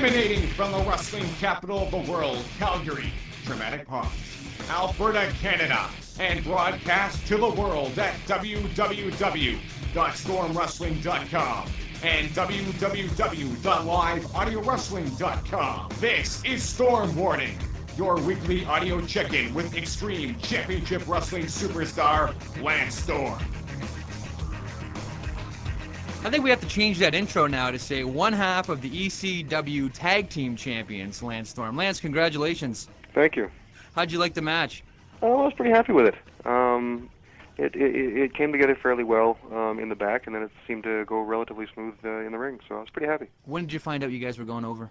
Emanating from the wrestling capital of the world, Calgary, Dramatic Pause, Alberta, Canada, and broadcast to the world at www.stormwrestling.com and www.liveaudiowrestling.com. This is Storm Warning, your weekly audio check-in with Extreme Championship Wrestling superstar Lance Storm. I think we have to change that intro now to say one half of the ECW Tag Team Champions, Lance Storm. Lance, congratulations. Thank you. How'd you like the match? I was pretty happy with it. It came together fairly well in the back, and then it seemed to go relatively smooth in the ring, so I was pretty happy. When did you find out you guys were going over?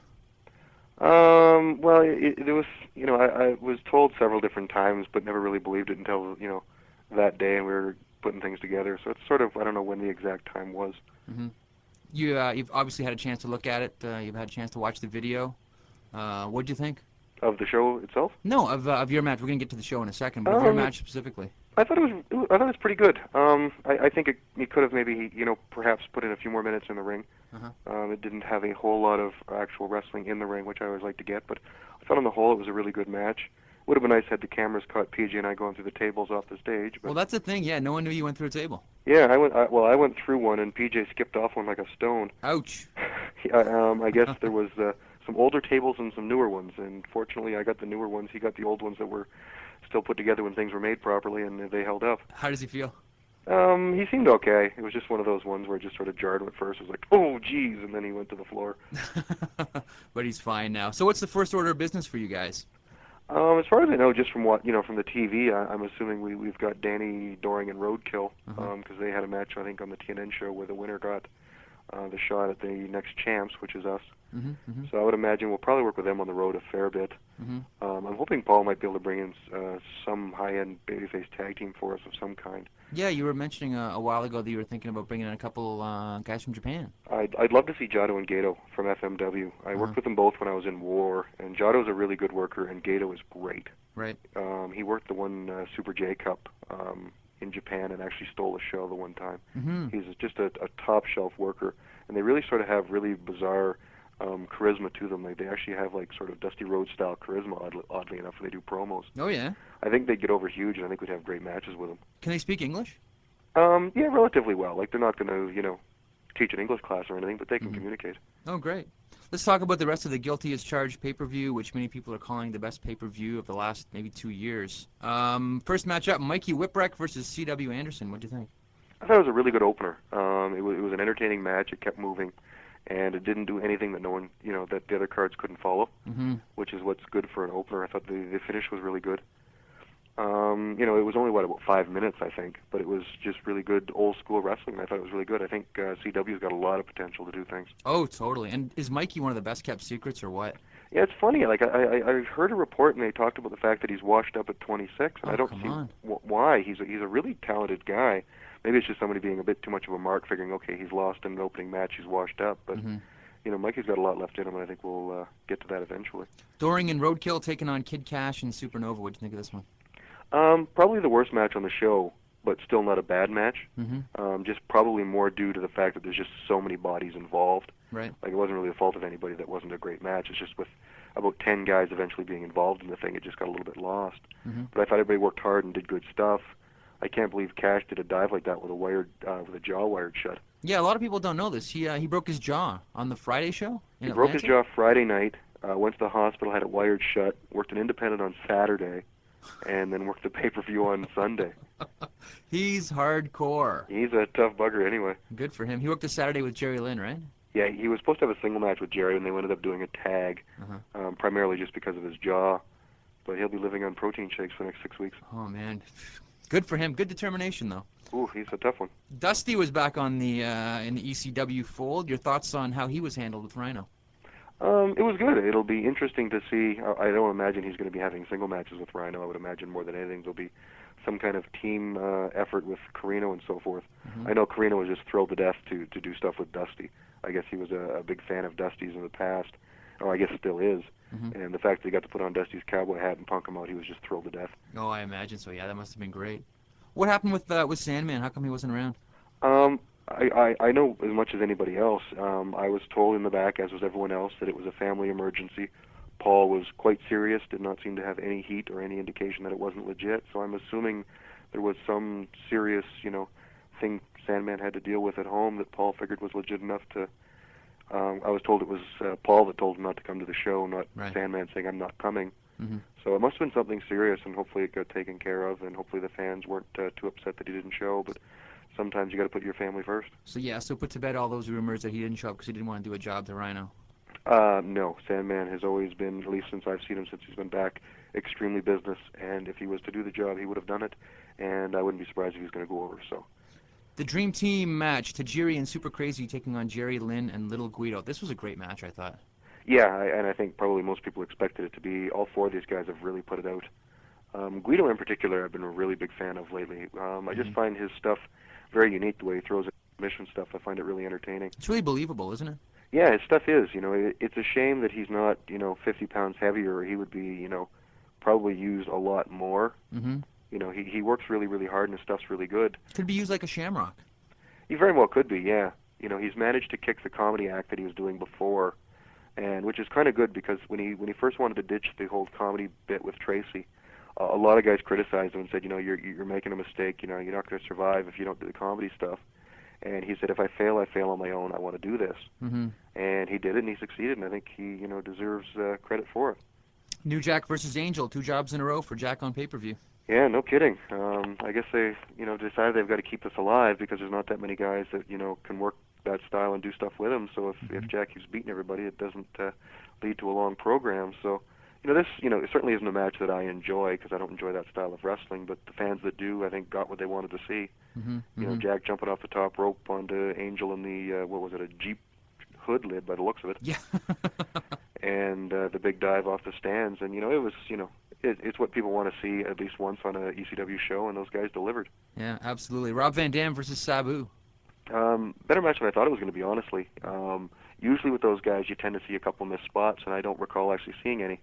Well, there was, I was told several different times, but never really believed it until, that day, and we were putting things together. So it's sort of, I don't know when the exact time was. Mm-hmm. You've obviously had a chance to look at it. You've had a chance to watch the video. What'd you think? Of the show itself? No, of your match. We're gonna get to the show in a second, but of your match specifically. I thought it was pretty good. I think it could have maybe, perhaps put in a few more minutes in the ring. Uh-huh. It didn't have a whole lot of actual wrestling in the ring, which I always like to get, but I thought on the whole it was a really good match. Would have been nice had the cameras caught PJ and I going through the tables off the stage. But well, that's the thing. Yeah, no one knew you went through a table. Yeah, I went through one, and PJ skipped off one like a stone. Ouch. I guess there was some older tables and some newer ones, and fortunately I got the newer ones. He got the old ones that were still put together when things were made properly, and they held up. How does he feel? He seemed okay. It was just one of those ones where it just sort of jarred him at first. It was like, oh, geez, and then he went to the floor. But he's fine now. So what's the first order of business for you guys? As far as I know, just from what from the TV, I'm assuming we've got Danny Doring and Roadkill, because they had a match I think on the TNN show where the winner got the shot at the next champs, which is us. Mm-hmm. So I would imagine we'll probably work with them on the road a fair bit. Mm-hmm. I'm hoping Paul might be able to bring in some high-end babyface tag team for us of some kind. Yeah, you were mentioning a while ago that you were thinking about bringing in a couple guys from Japan. I'd love to see Jado and Gato from FMW. I worked with them both when I was in War, and Jado's a really good worker, and Gato is great. Right. He worked the one Super J Cup in Japan and actually stole a show the one time. Mm-hmm. He's just a top-shelf worker, and they really sort of have really bizarre charisma to them. They actually have like sort of Dusty Rhodes style charisma, oddly enough, when they do promos. Oh yeah. I think they'd get over huge, and I think we'd have great matches with them. Can they speak English? Yeah, relatively well. Like they're not going to, teach an English class or anything, but they can communicate. Oh, great. Let's talk about the rest of the Guilty as Charged pay-per-view, which many people are calling the best pay-per-view of the last maybe 2 years. First matchup, Mikey Whipwreck versus C.W. Anderson. What do you think? I thought it was a really good opener. It was an entertaining match. It kept moving, and it didn't do anything that no one, that the other cards couldn't follow, which is what's good for an opener. I thought the finish was really good. It was only, about 5 minutes, I think, but it was just really good old-school wrestling. I thought it was really good. I think CW's got a lot of potential to do things. Oh, totally. And is Mikey one of the best-kept secrets, or what? Yeah, it's funny. Like, I heard a report, and they talked about the fact that he's washed up at 26, and I don't see why. He's a really talented guy. Maybe it's just somebody being a bit too much of a mark, figuring, okay, he's lost in an opening match, he's washed up, but... Mikey's got a lot left in him, and I think we'll get to that eventually. Doring and Roadkill taking on Kid Cash and Supernova. What do you think of this one? Probably the worst match on the show, but still not a bad match. Just probably more due to the fact that there's just so many bodies involved. Right. Like, it wasn't really the fault of anybody that wasn't a great match. It's just with about 10 guys eventually being involved in the thing, it just got a little bit lost. But I thought everybody worked hard and did good stuff. I can't believe Cash did a dive like that with a jaw wired shut. Yeah, a lot of people don't know this. He broke his jaw on the Friday show in He broke Atlanta? his jaw Friday night, went to the hospital, had it wired shut, worked an independent on Saturday, and then worked the pay-per-view on Sunday. He's hardcore. He's a tough bugger anyway. Good for him. He worked this Saturday with Jerry Lynn, right? Yeah, he was supposed to have a single match with Jerry, and they ended up doing a tag, primarily just because of his jaw. But he'll be living on protein shakes for the next 6 weeks. Oh, man. Good for him. Good determination, though. Ooh, he's a tough one. Dusty was back on the in the ECW fold. Your thoughts on how he was handled with Rhino? It was good. It'll be interesting to see. I don't imagine he's going to be having single matches with Rhino. I would imagine more than anything there'll be some kind of team effort with Carino and so forth. I know Carino was just thrilled to death to do stuff with Dusty. I guess he was a big fan of Dusty's in the past, or I guess still is. And the fact that he got to put on Dusty's cowboy hat and punk him out, he was just thrilled to death. Oh, I imagine so. Yeah, that must have been great. What happened with Sandman? How come he wasn't around? I know as much as anybody else. I was told in the back, as was everyone else, that it was a family emergency. Paul was quite serious, did not seem to have any heat or any indication that it wasn't legit. So I'm assuming there was some serious, thing Sandman had to deal with at home that Paul figured was legit enough to. I was told it was Paul that told him not to come to the show, not Right. Sandman saying I'm not coming. Mm-hmm. So it must have been something serious, and hopefully it got taken care of, and hopefully the fans weren't too upset that he didn't show. But sometimes you got to put your family first. So put to bed all those rumors that he didn't show up because he didn't want to do a job to Rhino. No, Sandman has always been, at least since I've seen him since he's been back, extremely business. And if he was to do the job, he would have done it. And I wouldn't be surprised if he was going to go over. So. The Dream Team match, Tajiri and Super Crazy taking on Jerry Lynn and Little Guido. This was a great match, I thought. Yeah, and I think probably most people expected it to be. All four of these guys have really put it out. Guido in particular, I've been a really big fan of lately. I just find his stuff very unique, the way he throws it, mission stuff. I find it really entertaining. It's really believable, isn't it? Yeah, his stuff is. It's a shame that he's not, 50 pounds heavier, or he would be, probably used a lot more. Mm-hmm. He works really, really hard, and his stuff's really good. Could be used like a Shamrock. He very well could be, yeah. He's managed to kick the comedy act that he was doing before, and which is kind of good because when he first wanted to ditch the whole comedy bit with Tracy, a lot of guys criticized him and said, you're making a mistake. You're not going to survive if you don't do the comedy stuff. And he said, if I fail on my own. I want to do this. Mm-hmm. And he did it, and he succeeded, and I think he, deserves credit for it. New Jack versus Angel, 2 jobs in a row for Jack on pay-per-view. Yeah, no kidding. I guess they, decided they've got to keep this alive because there's not that many guys that, can work that style and do stuff with him. So if Jack keeps beating everybody, it doesn't lead to a long program. So, this, it certainly isn't a match that I enjoy because I don't enjoy that style of wrestling. But the fans that do, I think, got what they wanted to see. Mm-hmm. Jack jumping off the top rope onto Angel in the, a Jeep hood lid by the looks of it. Yeah. And the big dive off the stands. And, it was, it's what people want to see at least once on a ECW show, and those guys delivered. Yeah, absolutely. Rob Van Dam versus Sabu. Better match than I thought it was going to be, honestly. Usually with those guys, you tend to see a couple missed spots, and I don't recall actually seeing any.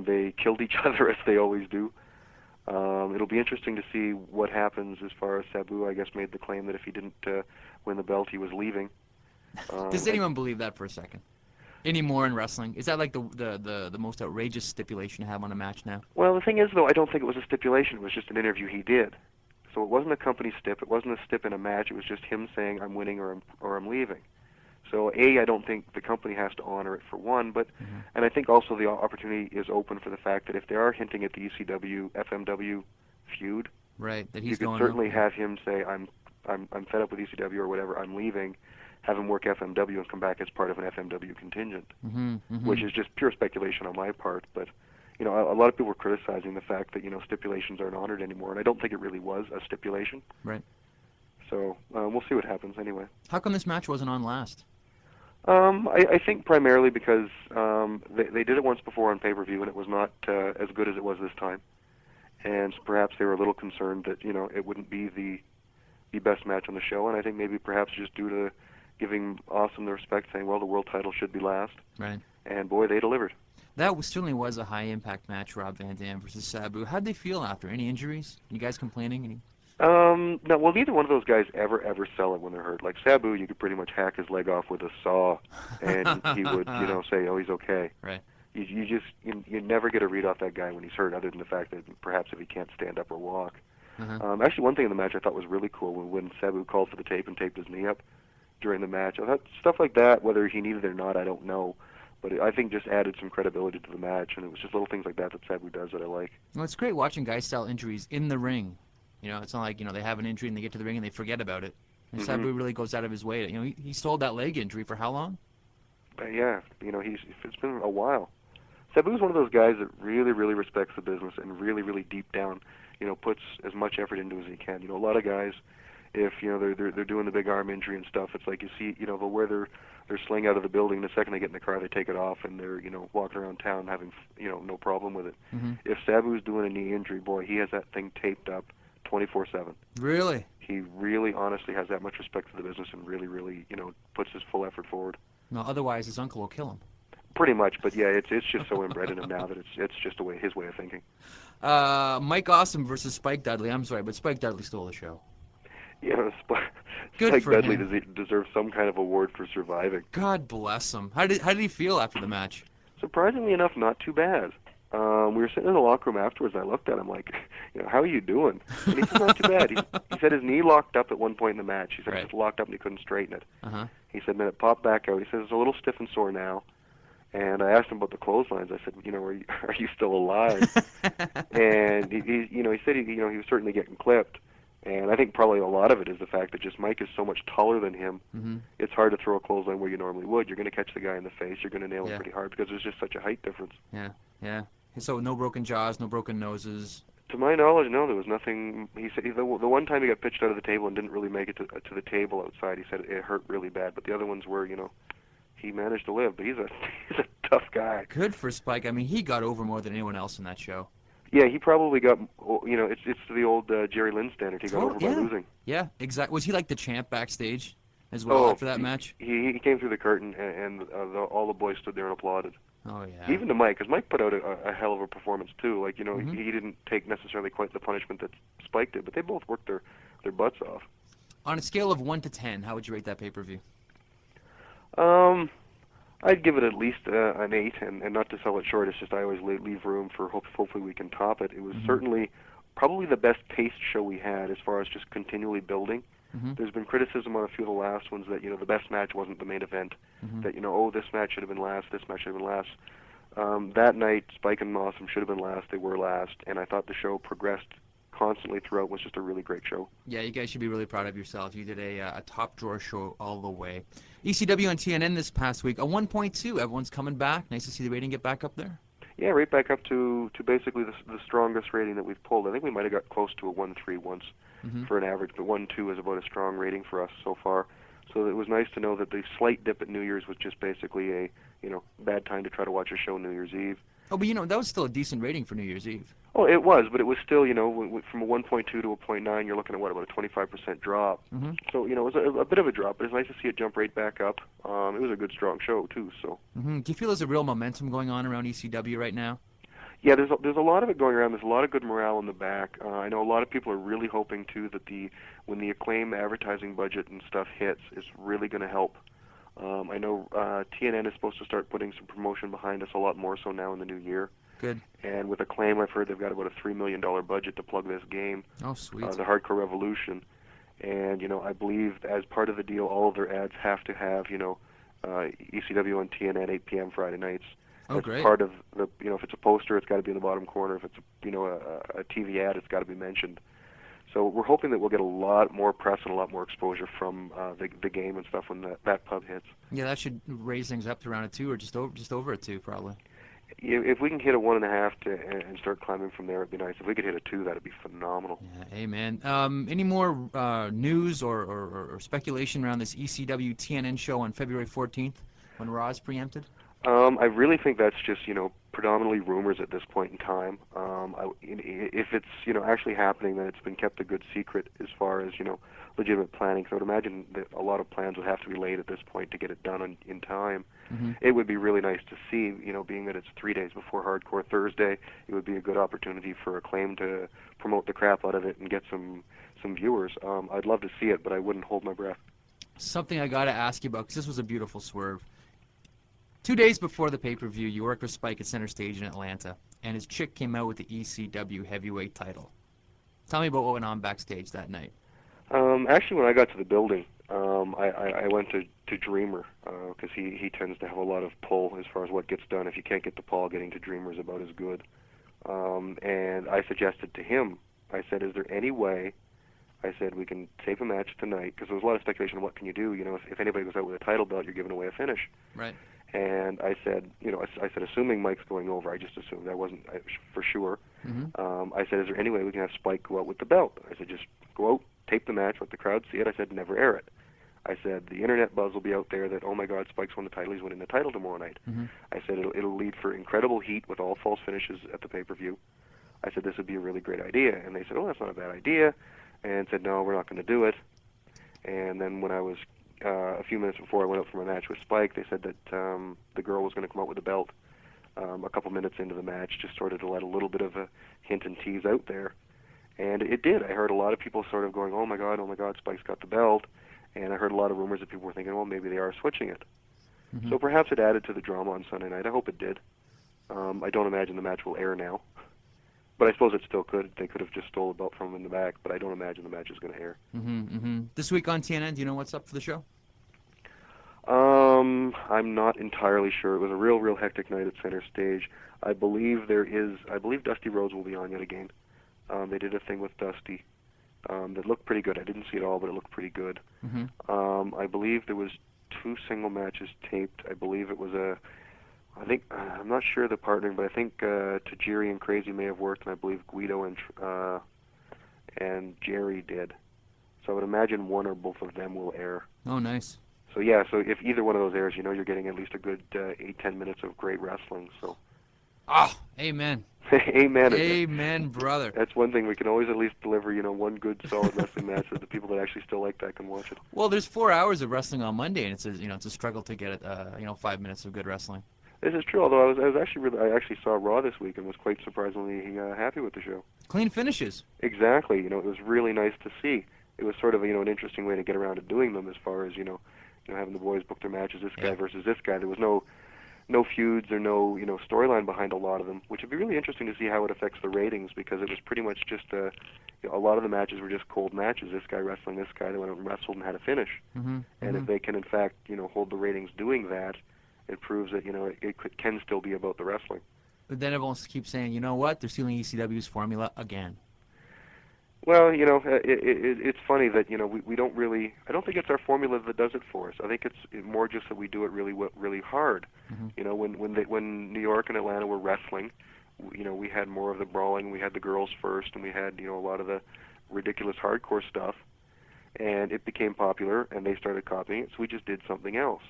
They killed each other, as they always do. It'll be interesting to see what happens as far as Sabu, I guess, made the claim that if he didn't win the belt, he was leaving. Does anyone believe that for a second? Anymore in wrestling? Is that like the most outrageous stipulation to have on a match now? Well, the thing is, though, I don't think it was a stipulation. It was just an interview he did. So it wasn't a company stip. It wasn't a stip in a match. It was just him saying, I'm winning or I'm leaving. So, I don't think the company has to honor it for one, but and I think also the opportunity is open for the fact that if they are hinting at the ECW FMW feud, right, that you he's could going certainly have him say, I'm fed up with ECW or whatever, I'm leaving, have him work FMW and come back as part of an FMW contingent, which is just pure speculation on my part, but a lot of people were criticizing the fact that stipulations aren't honored anymore, and I don't think it really was a stipulation. Right. So we'll see what happens anyway. How come this match wasn't on last? I think primarily because they did it once before on pay-per-view, and it was not as good as it was this time. And perhaps they were a little concerned that, it wouldn't be the best match on the show, and I think maybe perhaps just due to giving Awesome the respect, saying, well, the world title should be last. Right. And, boy, they delivered. That certainly was a high-impact match, Rob Van Dam versus Sabu. How'd they feel after? Any injuries? You guys complaining? No, well, neither one of those guys ever sell it when they're hurt. Like Sabu, you could pretty much hack his leg off with a saw, and he would, say, oh, he's okay. Right. You never get a read off that guy when he's hurt, other than the fact that perhaps if he can't stand up or walk. Actually, one thing in the match I thought was really cool when Sabu called for the tape and taped his knee up during the match. I thought stuff like that, whether he needed it or not, I don't know. But I think just added some credibility to the match, and it was just little things like that Sabu does that I like. Well, it's great watching guys sell injuries in the ring. It's not like, they have an injury and they get to the ring and they forget about it. And Sabu really goes out of his way to, he sold that leg injury for how long? Yeah, it's been a while. Sabu's one of those guys that really, really respects the business and really, really deep down, puts as much effort into as he can. A lot of guys, if they're doing the big arm injury and stuff, it's like you see, they'll wear their sling out of the building. The second they get in the car, they take it off, and they're walking around town having no problem with it. If Sabu's doing a knee injury, boy, he has that thing taped up 24/7. Really? He really, honestly has that much respect for the business and really, really, puts his full effort forward. No, otherwise his uncle will kill him. Pretty much, but yeah, it's just so inbred in him now that it's just his way of thinking. Mike Awesome versus Spike Dudley. I'm sorry, but Spike Dudley stole the show. Good Spike for Dudley him. deserves some kind of award for surviving. God bless him. How did he feel after the match? Surprisingly enough, not too bad. We were sitting in the locker room afterwards. And I looked at him like, how are you doing? And he said, not too bad. He said his knee locked up at one point in the match. He said Right. it just locked up and he couldn't straighten it. Uh-huh. He said, then it popped back out. He said, it's a little stiff and sore now. And I asked him about the clotheslines. I said, are you still alive? And he said he was certainly getting clipped. And I think probably a lot of it is the fact that just Mike is so much taller than him. Mm-hmm. It's hard to throw a clothesline where you normally would. You're going to catch the guy in the face. You're going to nail him Yeah. pretty hard because there's just such a height difference. Yeah. So no broken jaws, no broken noses. To my knowledge, no, there was nothing. He said the one time he got pitched out of the table and didn't really make it to the table outside. He said it hurt really bad, but the other ones were, he managed to live. But he's a tough guy. Good for Spike. I mean, he got over more than anyone else in that show. Yeah, he probably got. It's the old Jerry Lynn standard. He got over by losing. Yeah, exactly. Was he like the champ backstage as well after that match? He came through the curtain and all the boys stood there and applauded. Oh yeah. Even to Mike, because Mike put out a hell of a performance too. Like Mm-hmm. he didn't take necessarily quite the punishment that Spike did, but they both worked their butts off. On a scale of 1 to 10, how would you rate that pay-per-view? I'd give it at least an 8, and not to sell it short. It's just I always leave room for hopefully we can top it. It was certainly probably the best paced show we had as far as just continually building. Mm-hmm. There's been criticism on a few of the last ones that the best match wasn't the main event. Mm-hmm. That this match should have been last, this match should have been last. That night, Spike and Awesome should have been last. They were last, and I thought the show progressed constantly throughout. Was just a really great show. Yeah, you guys should be really proud of yourselves. You did a top drawer show all the way. ECW on TNN this past week, a 1.2. Everyone's coming back. Nice to see the rating get back up there. Yeah, right back up to basically the strongest rating that we've pulled. I think we might have got close to a 1.3 once for an average, but 1.2 is about a strong rating for us so far. So it was nice to know that the slight dip at New Year's was just basically a bad time to try to watch a show New Year's Eve. Oh, but that was still a decent rating for New Year's Eve. Oh, it was, but it was still, from a 1.2 to a 0.9, you're looking at about a 25% drop. Mm-hmm. So, it was a bit of a drop, but it's nice to see it jump right back up. It was a good, strong show, too, so. Mm-hmm. Do you feel there's a real momentum going on around ECW right now? Yeah, there's a lot of it going around. There's a lot of good morale in the back. I know a lot of people are really hoping, too, that when the Acclaim advertising budget and stuff hits, it's really going to help. I know TNN is supposed to start putting some promotion behind us a lot more so now in the new year. Good. And with Acclaim, I've heard they've got about a $3 million budget to plug this game. Oh, sweet. The Hardcore Revolution. And, I believe as part of the deal, all of their ads have to have, ECW on TNN 8 p.m. Friday nights. Oh, That's great. part of the, if it's a poster, it's got to be in the bottom corner. If it's, a TV ad, it's got to be mentioned. So we're hoping that we'll get a lot more press and a lot more exposure from the game and stuff when that pub hits. Yeah, that should raise things up to around a 2 or just over a 2, probably. If we can hit a 1.5 and start climbing from there, it'd be nice. If we could hit a 2, that'd be phenomenal. Yeah, hey, man. Any more news or speculation around this ECW TNN show on February 14th when Raw is preempted? I really think that's just, predominantly rumors at this point in time. If it's, actually happening, then it's been kept a good secret as far as, legitimate planning. So I would imagine that a lot of plans would have to be laid at this point to get it done in time. Mm-hmm. It would be really nice to see, being that it's 3 days before Hardcore Thursday, it would be a good opportunity for Acclaim to promote the crap out of it and get some viewers. I'd love to see it, but I wouldn't hold my breath. Something I got to ask you about, because this was a beautiful swerve. 2 days before the pay-per-view, you worked with Spike at Center Stage in Atlanta, and his chick came out with the ECW heavyweight title. Tell me about what went on backstage that night. Actually, when I got to the building, I went to Dreamer, because he tends to have a lot of pull as far as what gets done. If you can't get to Paul, getting to Dreamer is about as good. And I suggested to him, I said, is there any way, I said, we can save a match tonight, because there was a lot of speculation on what can you do. If anybody goes out with a title belt, you're giving away a finish. Right. And I said, I said, assuming Mike's going over, I just assumed. I wasn't for sure. Mm-hmm. I said, is there any way we can have Spike go out with the belt? I said, just go out, tape the match, let the crowd see it. I said, never air it. I said, the internet buzz will be out there that, oh my God, Spike's won the title, he's winning the title tomorrow night. Mm-hmm. I said, it'll lead for incredible heat with all false finishes at the pay-per-view. I said, this would be a really great idea. And they said, oh, that's not a bad idea. And said, no, we're not going to do it. And then when I was a few minutes before I went out for my match with Spike, they said that the girl was going to come out with the belt a couple minutes into the match, just sort of to let a little bit of a hint and tease out there. And it did. I heard a lot of people sort of going, oh my God, Spike's got the belt. And I heard a lot of rumors that people were thinking, well, maybe they are switching it. Mm-hmm. So perhaps it added to the drama on Sunday night. I hope it did. I don't imagine the match will air now. But I suppose it still could. They could have just stole the belt from him in the back, but I don't imagine the match is going to air. Mm-hmm, mm-hmm. This week on TNN, do you know what's up for the show? I'm not entirely sure. It was a real hectic night at Center Stage. I believe Dusty Rhodes will be on yet again. They did a thing with Dusty that looked pretty good. I didn't see it all, but it looked pretty good. Mm-hmm. I believe there was 2 single matches taped. I believe it was I'm not sure the partnering, but I think Tajiri and Crazy may have worked, and I believe Guido and Jerry did. So I would imagine one or both of them will air. Oh, nice. So yeah, so if either one of those airs, you're getting at least a good 8-10 minutes of great wrestling. So. Oh, amen. Amen. Amen, brother. That's one thing we can always at least deliver. One good solid wrestling match that the people that actually still like that can watch it. Well, there's 4 hours of wrestling on Monday, and it's a struggle to get 5 minutes of good wrestling. This is true. Although I actually saw Raw this week and was quite surprisingly happy with the show. Clean finishes. Exactly. It was really nice to see. It was sort of an interesting way to get around to doing them, as far as having the boys book their matches, this guy versus this guy. There was no feuds or no storyline behind a lot of them, which would be really interesting to see how it affects the ratings, because it was pretty much just a lot of the matches were just cold matches. This guy wrestling this guy, they went out and wrestled and had a finish. Mm-hmm. And if they can in fact hold the ratings doing that, it proves that it can still be about the wrestling. But then everyone keeps saying, you know what? They're stealing ECW's formula again. Well, it's funny that we don't really. I don't think it's our formula that does it for us. I think it's more just that we do it really hard. Mm-hmm. When New York and Atlanta were wrestling, we had more of the brawling. We had the girls first, and we had a lot of the ridiculous hardcore stuff, and it became popular, and they started copying it. So we just did something else.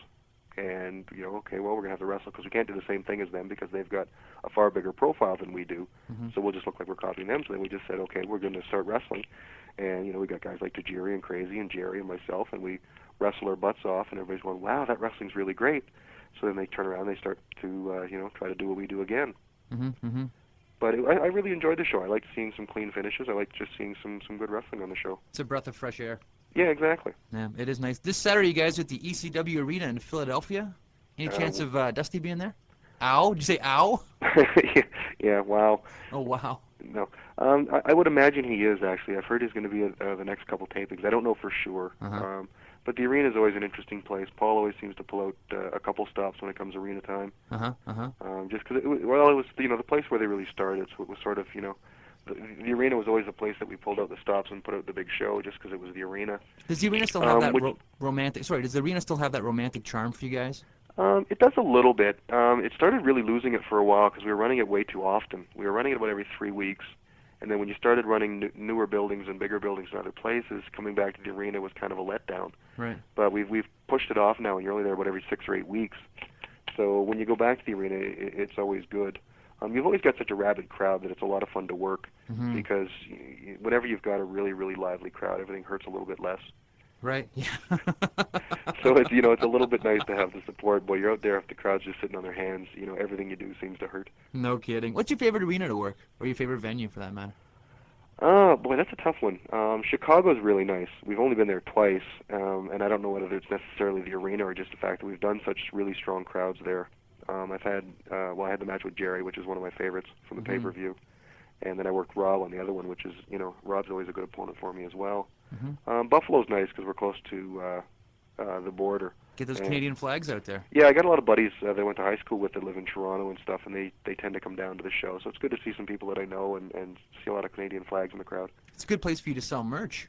And okay, well, we're gonna have to wrestle because we can't do the same thing as them because they've got a far bigger profile than we do. Mm-hmm. So we'll just look like we're copying them. So then we just said, okay, we're gonna start wrestling, and we got guys like Tajiri and Crazy and Jerry and myself, and we wrestle our butts off, and everybody's going, wow, that wrestling's really great. So then they turn around, and they start to try to do what we do again. Mm-hmm. Mm-hmm. But I really enjoyed the show. I liked seeing some clean finishes. I liked just seeing some good wrestling on the show. It's a breath of fresh air. Yeah, exactly. Yeah, it is nice. This Saturday, you guys, at the ECW Arena in Philadelphia. Any chance of Dusty being there? Ow? Did you say ow? Yeah, wow. Oh, wow. No. I would imagine he is, actually. I've heard he's going to be at the next couple tapings. I don't know for sure. Uh-huh. But the arena is always an interesting place. Paul always seems to pull out a couple stops when it comes arena time. Uh-huh, uh-huh. Just because, it was the place where they really started. So it was sort of, the arena was always the place that we pulled out the stops and put out the big show just because it was the arena. Does the arena still have that romantic... Sorry, does the arena still have that romantic charm for you guys? It does a little bit. It started really losing it for a while because we were running it way too often. We were running it about every 3 weeks, and then when you started running newer buildings and bigger buildings in other places, coming back to the arena was kind of a letdown. Right. But we've pushed it off now, and you're only there about every 6 or 8 weeks. So when you go back to the arena, it's always good. You've always got such a rabid crowd that it's a lot of fun to work because whenever you've got a really lively crowd, everything hurts a little bit less. Right. Yeah. So it's it's a little bit nice to have the support. Boy, you're out there if the crowd's just sitting on their hands. Everything you do seems to hurt. No kidding. What's your favorite arena to work, or your favorite venue for that matter? Oh boy, that's a tough one. Chicago's really nice. We've only been there twice, and I don't know whether it's necessarily the arena or just the fact that we've done such really strong crowds there. I had the match with Jerry, which is one of my favorites from the pay-per-view, and then I worked Rob on the other one, which is Rob's always a good opponent for me as well. Buffalo's nice because we're close to the border. Get those Canadian flags out there. Yeah, I got a lot of buddies that I went to high school with that live in Toronto and stuff, and they tend to come down to the show. So it's good to see some people that I know and see a lot of Canadian flags in the crowd. It's a good place for you to sell merch.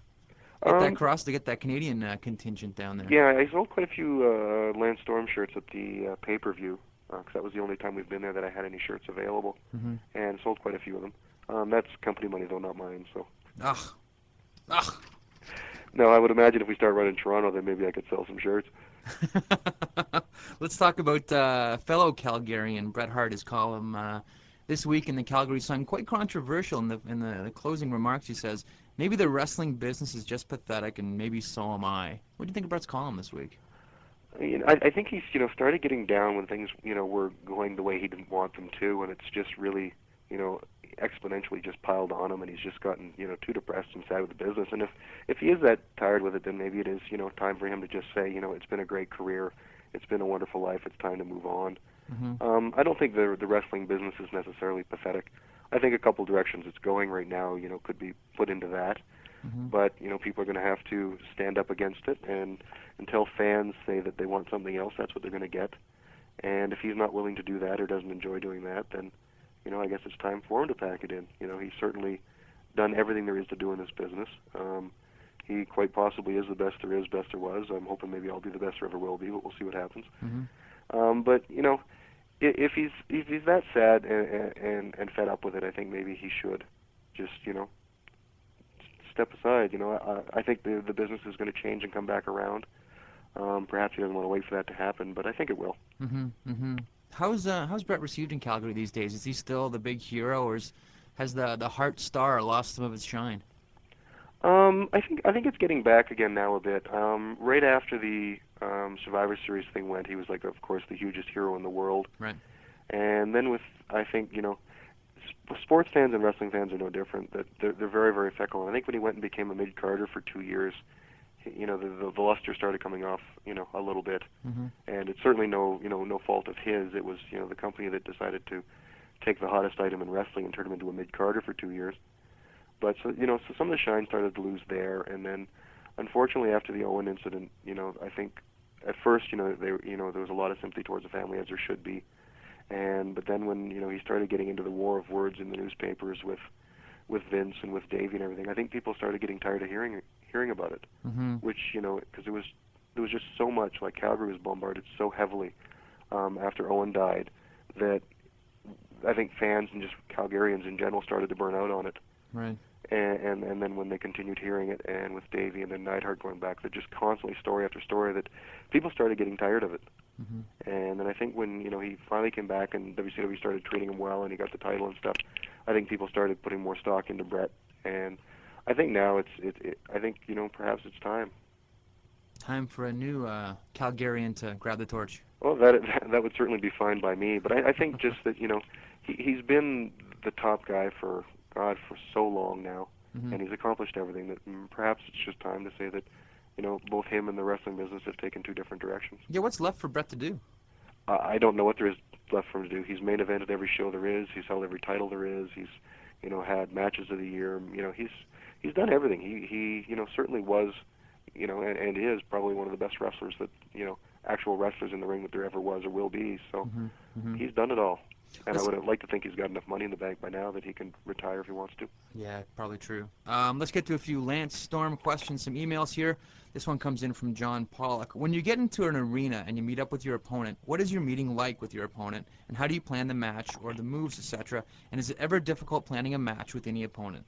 Get that Canadian contingent down there. Yeah, I sold quite a few Lance Storm shirts at the pay-per-view because that was the only time we've been there that I had any shirts available, and sold quite a few of them. That's company money though, not mine. So. Ugh. No, I would imagine if we start running Toronto, then maybe I could sell some shirts. Let's talk about fellow Calgarian Bret Hart. His column this week in the Calgary Sun, quite controversial. In the closing remarks, he says, "Maybe the wrestling business is just pathetic, and maybe so am I." What do you think of Bret's column this week? I think he's started getting down when things were going the way he didn't want them to, and it's just really exponentially just piled on him, and he's just gotten, too depressed and sad with the business. And if he is that tired with it, then maybe it is, time for him to just say, it's been a great career, it's been a wonderful life, it's time to move on. I don't think the wrestling business is necessarily pathetic. I think a couple directions it's going right now, could be put into that. But, people are going to have to stand up against it, and until fans say that they want something else, that's what they're going to get. And if he's not willing to do that or doesn't enjoy doing that, then, I guess it's time for him to pack it in. He's certainly done everything there is to do in this business. He quite possibly is the best there is, best there was. I'm hoping maybe I'll be the best there ever will be, but we'll see what happens. But, if he's that sad and fed up with it, I think maybe he should just, step aside. I think the business is going to change and come back around. Perhaps he doesn't want to wait for that to happen, but I think it will. How's Brett received in Calgary these days? Is he still the big hero, or has the Hart star lost some of its shine? I think it's getting back again now a bit. Right after the Survivor Series thing went, he was like, of course, the hugest hero in the world. Right. And then I think, sports fans and wrestling fans are no different. That they're very, very fickle. And I think when he went and became a mid-carder for 2 years, the luster started coming off, a little bit. And it's certainly no fault of his. It was, the company that decided to take the hottest item in wrestling and turn him into a mid-carder for 2 years. But so some of the shine started to lose there, and then unfortunately after the Owen incident, I think at first, there was a lot of sympathy towards the family, as there should be. But then when he started getting into the war of words in the newspapers with Vince and with Davey and everything, I think people started getting tired of hearing about it. Which because there was just so much, like Calgary was bombarded so heavily after Owen died, that I think fans and just Calgarians in general started to burn out on it. Right. And then when they continued hearing it, and with Davey and then Neidhart going back, that just constantly story after story, that people started getting tired of it. And then I think when he finally came back and WCW started treating him well and he got the title and stuff, I think people started putting more stock into Brett. And I think now I think perhaps it's time. Time for a new Calgarian to grab the torch. Well, that would certainly be fine by me. But I think just that he's been the top guy for so long now, and he's accomplished everything, that perhaps it's just time to say that, both him and the wrestling business have taken two different directions. Yeah, what's left for Brett to do? I don't know what there is left for him to do. He's main evented every show there is. He's held every title there is. He's, had matches of the year. He's done everything. He certainly was, and is probably one of the best wrestlers that, actual wrestlers in the ring that there ever was or will be. So he's done it all. And I would like to think he's got enough money in the bank by now that he can retire if he wants to. Yeah, probably true. Let's get to a few Lance Storm questions, some emails here. This one comes in from John Pollock. When you get into an arena and you meet up with your opponent, what is your meeting like with your opponent, and how do you plan the match or the moves, etc.? And is it ever difficult planning a match with any opponent?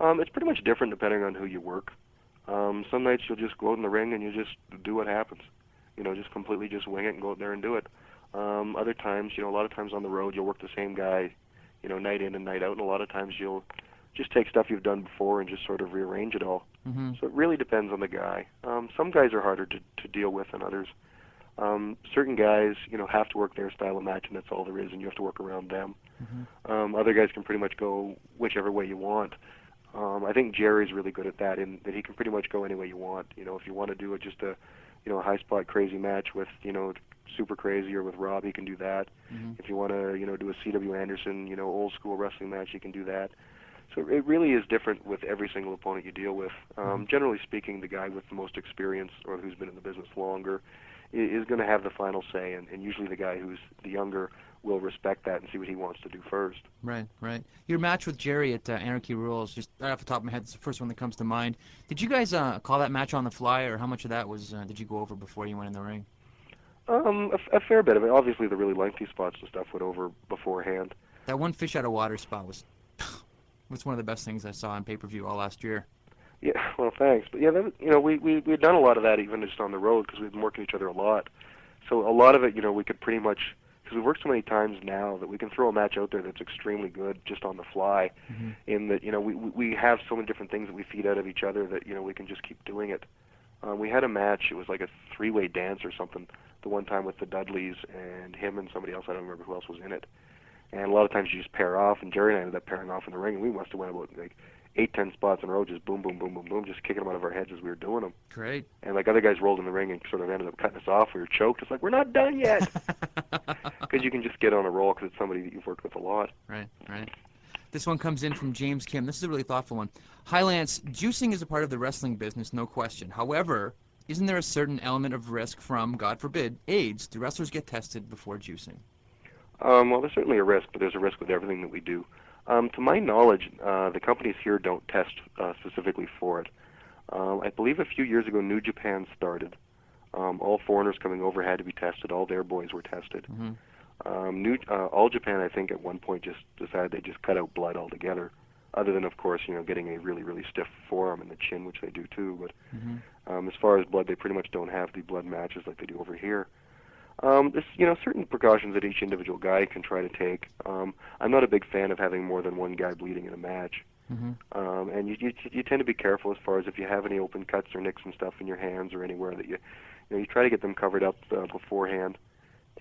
It's pretty much different depending on who you work. Some nights you'll just go out in the ring and you just do what happens. Just completely just wing it and go out there and do it. Other times, a lot of times on the road, you'll work the same guy, night in and night out, and a lot of times you'll just take stuff you've done before and just sort of rearrange it all. So it really depends on the guy. Some guys are harder to deal with than others. Certain guys, have to work their style of match, and that's all there is, and you have to work around them. Other guys can pretty much go whichever way you want. I think Jerry's really good at that, in that he can pretty much go any way you want. If you want to do just a high spot crazy match with, Super Crazy or with Rob, he can do that. If you want to, do a C.W. Anderson, old school wrestling match, he can do that. So it really is different with every single opponent you deal with. Generally speaking, the guy with the most experience or who's been in the business longer is going to have the final say, and usually the guy who's the younger will respect that and see what he wants to do first. Right. Your match with Jerry at Anarchy Rules, just right off the top of my head, it's the first one that comes to mind. Did you guys call that match on the fly, or how much of that was did you go over before you went in the ring? A fair bit of it. Obviously, the really lengthy spots and stuff went over beforehand. That one fish out of water spot was one of the best things I saw on pay-per-view all last year. Yeah, well, thanks. But yeah, we'd done a lot of that even just on the road because we've been working each other a lot. So a lot of it, we could pretty much, because we've worked so many times now that we can throw a match out there that's extremely good just on the fly. In that, we have so many different things that we feed out of each other that, we can just keep doing it. We had a match, it was like a three-way dance or something, the one time with the Dudleys and him and somebody else, I don't remember who else was in it. And a lot of times you just pair off, and Jerry and I ended up pairing off in the ring, and we must have went about like 8-10 spots in a row, just boom, boom, boom, boom, boom, just kicking them out of our heads as we were doing them. Great. And like other guys rolled in the ring and sort of ended up cutting us off. We were choked. It's like, we're not done yet. Because you can just get on a roll because it's somebody that you've worked with a lot. Right, right. This one comes in from James Kim. This is a really thoughtful one. Hi, Lance. Juicing is a part of the wrestling business, no question. However, isn't there a certain element of risk from, God forbid, AIDS? Do wrestlers get tested before juicing? Well, there's certainly a risk, but there's a risk with everything that we do. To my knowledge, the companies here don't test specifically for it. I believe a few years ago, New Japan started. All foreigners coming over had to be tested. All their boys were tested. All Japan, I think, at one point just decided they just cut out blood altogether. Other than, of course, getting a really, really stiff forearm in the chin, which they do too. But as far as blood, they pretty much don't have the blood matches like they do over here. There's certain precautions that each individual guy can try to take. I'm not a big fan of having more than one guy bleeding in a match. And you tend to be careful as far as if you have any open cuts or nicks and stuff in your hands or anywhere that you try to get them covered up beforehand.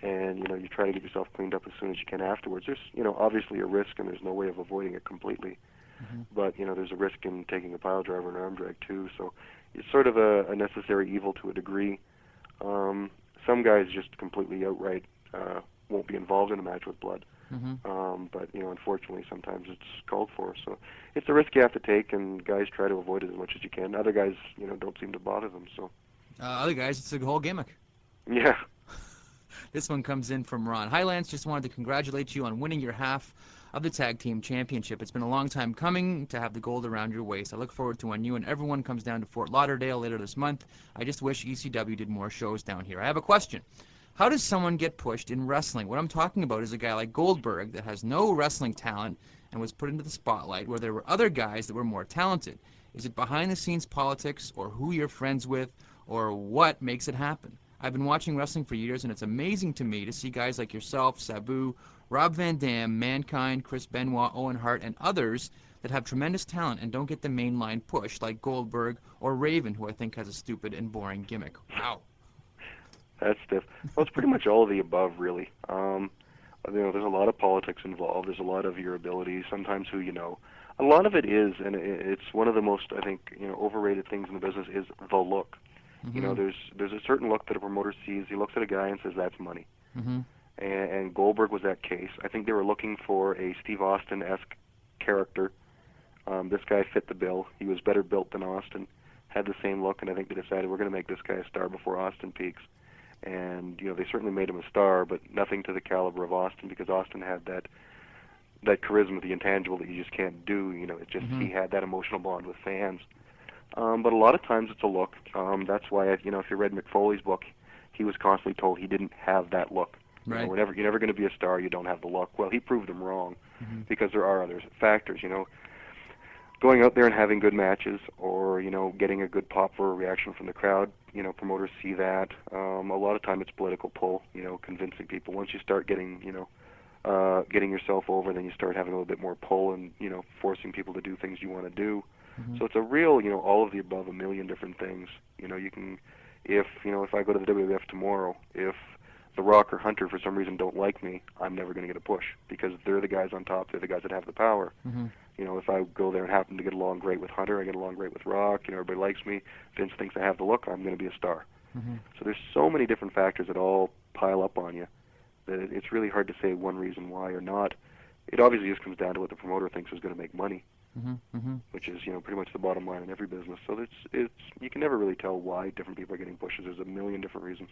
And you try to get yourself cleaned up as soon as you can afterwards. There's obviously a risk, and there's no way of avoiding it completely. But there's a risk in taking a pile driver and arm drag too. So it's sort of a necessary evil to a degree. Some guys just completely outright won't be involved in a match with blood. But unfortunately, sometimes it's called for. So it's a risk you have to take, and guys try to avoid it as much as you can. Other guys, don't seem to bother them. So other guys, it's a whole gimmick. Yeah. This one comes in from Ron. Hi, Lance. Just wanted to congratulate you on winning your half of the tag team championship. It's been a long time coming to have the gold around your waist. I look forward to when you and everyone comes down to Fort Lauderdale later this month. I just wish ECW did more shows down here. I have a question. How does someone get pushed in wrestling? What I'm talking about is a guy like Goldberg that has no wrestling talent and was put into the spotlight where there were other guys that were more talented. Is it behind-the-scenes politics, or who you're friends with, or what makes it happen? I've been watching wrestling for years, and it's amazing to me to see guys like yourself, Sabu, Rob Van Dam, Mankind, Chris Benoit, Owen Hart, and others that have tremendous talent and don't get the mainline push like Goldberg or Raven, who I think has a stupid and boring gimmick. Wow. That's stiff. Well, it's pretty much all of the above, really. There's a lot of politics involved. There's a lot of your abilities, sometimes who you know. A lot of it is, and it's one of the most, I think, overrated things in the business is the look. There's a certain look that a promoter sees. He looks at a guy and says, that's money. And Goldberg was that case. I think they were looking for a Steve Austin-esque character. This guy fit the bill. He was better built than Austin, had the same look, and I think they decided we're going to make this guy a star before Austin peaks. And they certainly made him a star, but nothing to the caliber of Austin, because Austin had that charisma, the intangible that you just can't do. It just he had that emotional bond with fans. But a lot of times it's a look. That's why, if you read Mick Foley's book, he was constantly told he didn't have that look. Right. You're never going to be a star. You don't have the look. Well, he proved them wrong, because there are other factors. Going out there and having good matches, or getting a good pop for a reaction from the crowd. Promoters see that. A lot of time it's political pull. Convincing people. Once you start getting getting yourself over, then you start having a little bit more pull, and forcing people to do things you want to do. So it's a real, all of the above, a million different things. You can, if I go to the WWF tomorrow, if The Rock or Hunter for some reason don't like me, I'm never going to get a push, because they're the guys on top, they're the guys that have the power. If I go there and happen to get along great with Hunter, I get along great with Rock, everybody likes me, Vince thinks I have the look, I'm going to be a star. So there's so many different factors that all pile up on you that it's really hard to say one reason why or not. It obviously just comes down to what the promoter thinks is going to make money. Which is pretty much the bottom line in every business. So it's you can never really tell why different people are getting pushes. There's a million different reasons.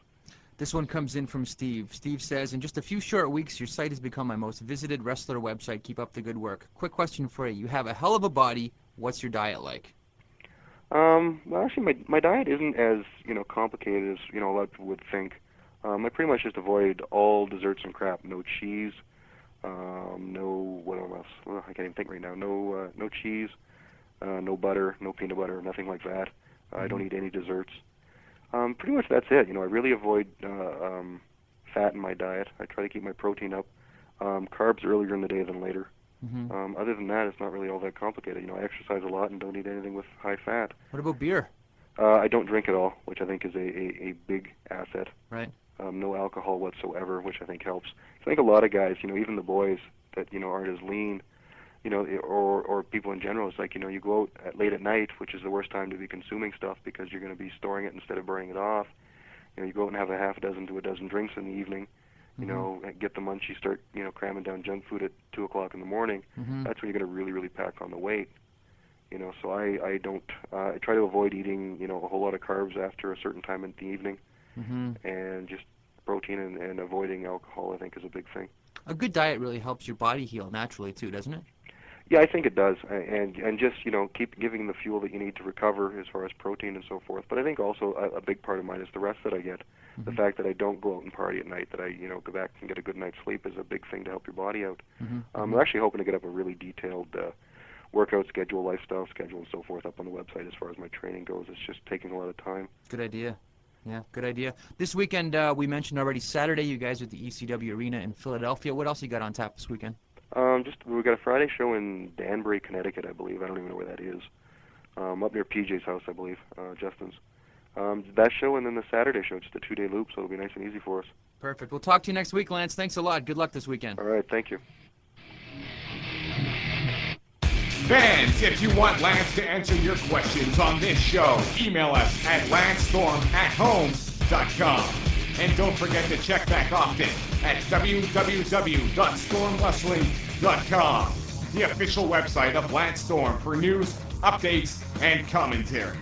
This one comes in from Steve. Steve says, in just a few short weeks, your site has become my most visited wrestler website. Keep up the good work. Quick question for you. You have a hell of a body. What's your diet like? Well, actually, my diet isn't as complicated as a lot of people would think. I pretty much just avoid all desserts and crap. No cheese. No, what else? Well, I can't even think right now. No cheese, no butter, no peanut butter, nothing like that. I don't eat any desserts. Pretty much that's it. I really avoid fat in my diet. I try to keep my protein up. Carbs earlier in the day than later. Other than that, it's not really all that complicated. I exercise a lot and don't eat anything with high fat. What about beer? I don't drink at all, which I think is a big asset. Right. No alcohol whatsoever, which I think helps. I think a lot of guys, even the boys, that aren't as lean, or people in general. It's like you go out late at night, which is the worst time to be consuming stuff because you're going to be storing it instead of burning it off. You go out and have a half a dozen to a dozen drinks in the evening. Get the munchies, start cramming down junk food at 2 o'clock in the morning. That's when you're going to really, really pack on the weight. So I don't. I try to avoid eating a whole lot of carbs after a certain time in the evening, and just protein and avoiding alcohol, I think, is a big thing. A good diet really helps your body heal naturally too, doesn't it? Yeah, I think it does, and just keep giving the fuel that you need to recover as far as protein and so forth. But I think also a big part of mine is the rest that I get. The fact that I don't go out and party at night, that I go back and get a good night's sleep is a big thing to help your body out. I'm actually hoping to get up a really detailed workout schedule, lifestyle schedule, and so forth up on the website as far as my training goes. It's just taking a lot of time. Good idea. Yeah, good idea. This weekend, we mentioned already, Saturday, you guys are at the ECW Arena in Philadelphia. What else you got on tap this weekend? We got a Friday show in Danbury, Connecticut, I believe. I don't even know where that is. Up near PJ's house, I believe, Justin's. That show, and then the Saturday show, just a 2-day loop, so it'll be nice and easy for us. Perfect. We'll talk to you next week, Lance. Thanks a lot. Good luck this weekend. All right, thank you. Fans, if you want Lance to answer your questions on this show, email us at lancestorm@home.com. And don't forget to check back often at www.stormwrestling.com, the official website of Lance Storm for news, updates, and commentary.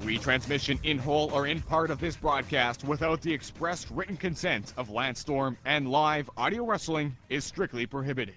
Retransmission in whole or in part of this broadcast without the expressed written consent of Lance Storm and live audio wrestling is strictly prohibited.